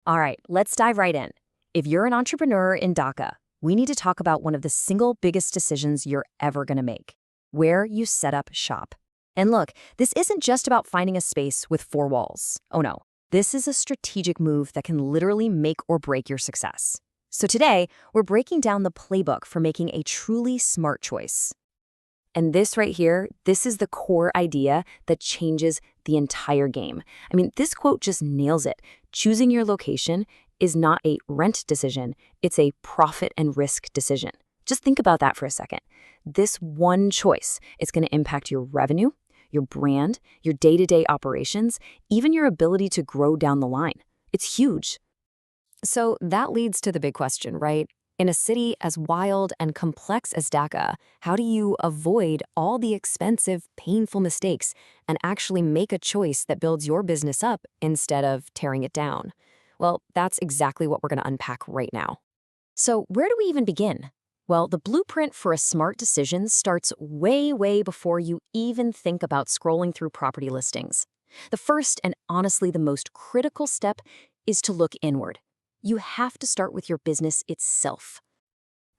All right, let's dive right in. If you're an entrepreneur in Dhaka, we need to talk about one of the single biggest decisions you're ever going to make: where you set up shop. And look, this isn't just about finding a space with four walls. Oh no, this is a strategic move that can literally make or break your success. So today, we're breaking down the playbook for making a truly smart choice. And this right here, this is the core idea that changes the entire game. I mean, this quote just nails it. Choosing your location is not a rent decision, it's a profit and risk decision. Just think about that for a second. This one choice is going to impact your revenue, your brand, your day-to-day operations, even your ability to grow down the line. It's huge. So that leads to the big question, right? In a city as wild and complex as Dhaka, how do you avoid all the expensive, painful mistakes and actually make a choice that builds your business up instead of tearing it down? Well, that's exactly what we're going to unpack right now. So where do we even begin? Well, the blueprint for a smart decision starts way before you even think about scrolling through property listings. The first and honestly the most critical step is to look inward. You have to start with your business itself.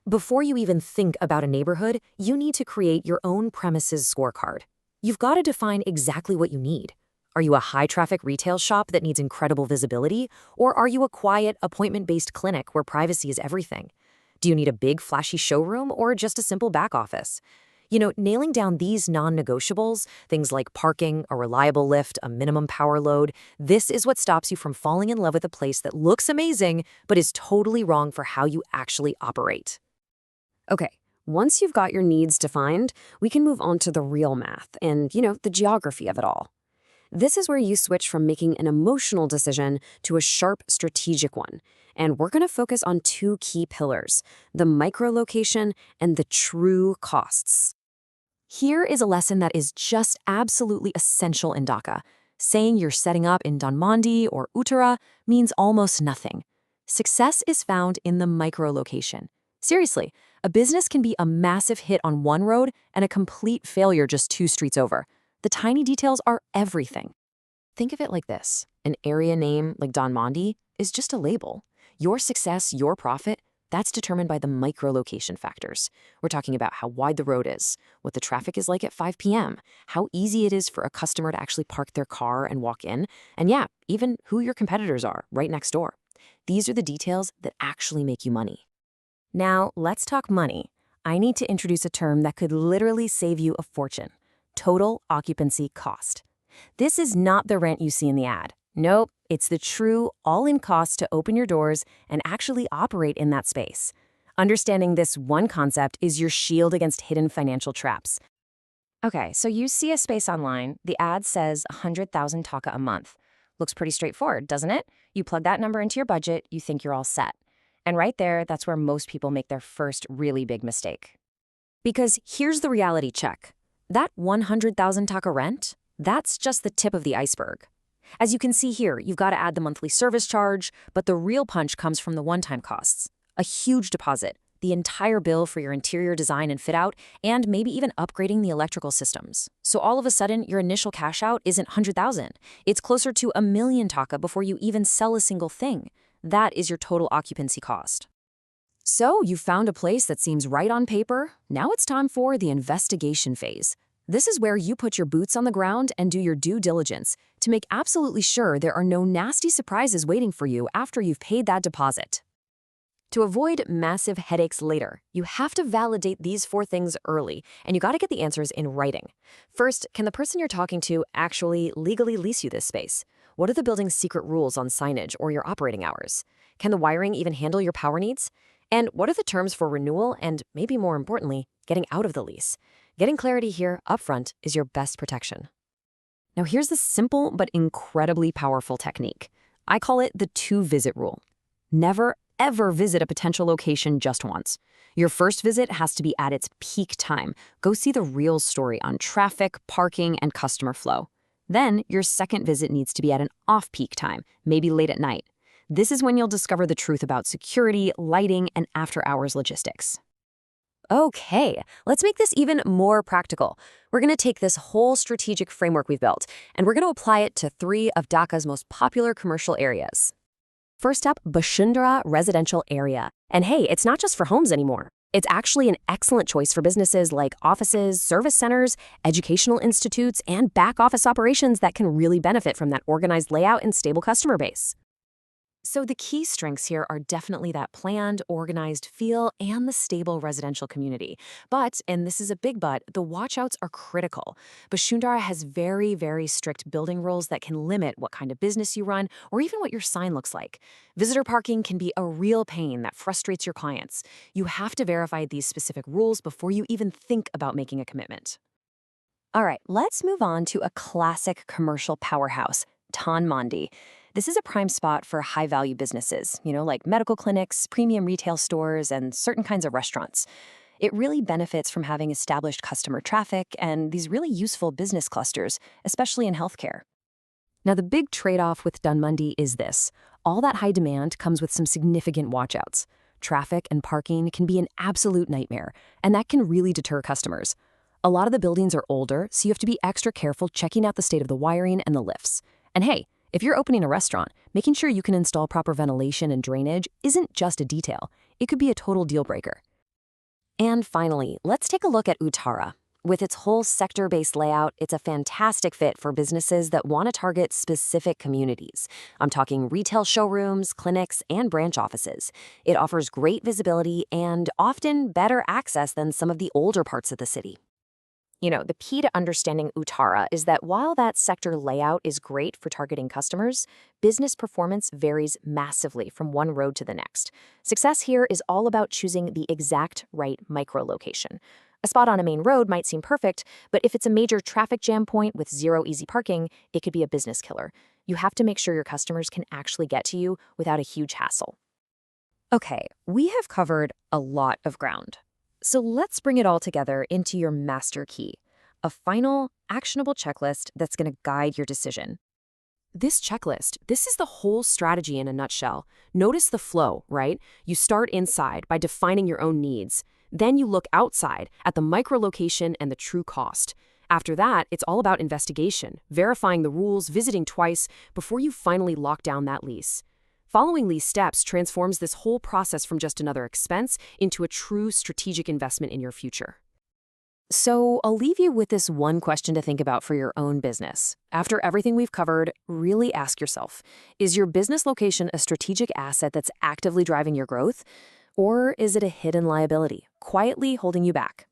Before you even think about a neighborhood, you need to create your own premises scorecard. You've got to define exactly what you need. Are you a high-traffic retail shop that needs incredible visibility, or are you a quiet, appointment-based clinic where privacy is everything? Do you need a big, flashy showroom or just a simple back office? Nailing down these non-negotiables, things like parking, a reliable lift, a minimum power load, this is what stops you from falling in love with a place that looks amazing but is totally wrong for how you actually operate. Okay, once you've got your needs defined, we can move on to the real math and, the geography of it all. This is where you switch from making an emotional decision to a sharp strategic one. And we're going to focus on two key pillars: the micro-location and the true costs. Here is a lesson that is just absolutely essential in Dhaka. Saying you're setting up in Dhanmondi or Uttara means almost nothing. Success is found in the micro-location. Seriously, a business can be a massive hit on one road and a complete failure just 2 streets over. The tiny details are everything. Think of it like this: an area name like Dhanmondi is just a label. Your success, your profit, that's determined by the micro-location factors. We're talking about how wide the road is, what the traffic is like at 5 p.m., how easy it is for a customer to actually park their car and walk in, and yeah, even who your competitors are right next door. These are the details that actually make you money. Now, let's talk money. I need to introduce a term that could literally save you a fortune: total occupancy cost. This is not the rent you see in the ad. Nope, it's the true all-in cost to open your doors and actually operate in that space. Understanding this one concept is your shield against hidden financial traps. Okay, so you see a space online. The ad says 100,000 taka a month. Looks pretty straightforward, doesn't it? You plug that number into your budget, you think you're all set. And right there, that's where most people make their first really big mistake. Because here's the reality check. That 100,000 taka rent, that's just the tip of the iceberg. As you can see here, you've got to add the monthly service charge, but the real punch comes from the one-time costs. A huge deposit, the entire bill for your interior design and fit out, and maybe even upgrading the electrical systems. So all of a sudden, your initial cash out isn't 100,000. It's closer to 1,000,000 taka before you even sell a single thing. That is your total occupancy cost. So you found a place that seems right on paper. Now it's time for the investigation phase. This is where you put your boots on the ground and do your due diligence to make absolutely sure there are no nasty surprises waiting for you after you've paid that deposit. To avoid massive headaches later, you have to validate these 4 things early, and you got to get the answers in writing. First, can the person you're talking to actually legally lease you this space? What are the building's secret rules on signage or your operating hours? Can the wiring even handle your power needs? And what are the terms for renewal and, maybe more importantly, getting out of the lease? Getting clarity here upfront is your best protection. Now here's the simple but incredibly powerful technique. I call it the 2-visit rule. Never, ever visit a potential location just once. Your first visit has to be at its peak time. Go see the real story on traffic, parking, and customer flow. Then your second visit needs to be at an off-peak time, maybe late at night. This is when you'll discover the truth about security, lighting, and after-hours logistics. Okay, let's make this even more practical. We're going to take this whole strategic framework we've built, and we're going to apply it to 3 of Dhaka's most popular commercial areas. First up, Bashundhara residential area. And hey, it's not just for homes anymore. It's actually an excellent choice for businesses like offices, service centers, educational institutes, and back office operations that can really benefit from that organized layout and stable customer base. So the key strengths here are definitely that planned, organized feel and the stable residential community. But, and this is a big but, the watchouts are critical. Bashundhara has very, very strict building rules that can limit what kind of business you run or even what your sign looks like. Visitor parking can be a real pain that frustrates your clients. You have to verify these specific rules before you even think about making a commitment. All right, let's move on to a classic commercial powerhouse, Dhanmondi. This is a prime spot for high-value businesses, like medical clinics, premium retail stores, and certain kinds of restaurants. It really benefits from having established customer traffic and these really useful business clusters, especially in healthcare. Now, the big trade-off with Dhanmondi is this. All that high demand comes with some significant watchouts. Traffic and parking can be an absolute nightmare, and that can really deter customers. A lot of the buildings are older, so you have to be extra careful checking out the state of the wiring and the lifts. And hey, if you're opening a restaurant, making sure you can install proper ventilation and drainage isn't just a detail. It could be a total deal breaker. And finally, let's take a look at Uttara. With its whole sector-based layout, it's a fantastic fit for businesses that want to target specific communities. I'm talking retail showrooms, clinics, and branch offices. It offers great visibility and often better access than some of the older parts of the city. The key to understanding Uttara is that while that sector layout is great for targeting customers, business performance varies massively from one road to the next. Success here is all about choosing the exact right micro-location. A spot on a main road might seem perfect, but if it's a major traffic jam point with zero easy parking, it could be a business killer. You have to make sure your customers can actually get to you without a huge hassle. Okay, we have covered a lot of ground. So let's bring it all together into your master key, a final, actionable checklist that's going to guide your decision. This checklist, this is the whole strategy in a nutshell. Notice the flow, right? You start inside by defining your own needs. Then you look outside at the micro-location and the true cost. After that, it's all about investigation, verifying the rules, visiting twice before you finally lock down that lease. Following these steps transforms this whole process from just another expense into a true strategic investment in your future. So I'll leave you with this one question to think about for your own business. After everything we've covered, really ask yourself, is your business location a strategic asset that's actively driving your growth? Or is it a hidden liability, quietly holding you back?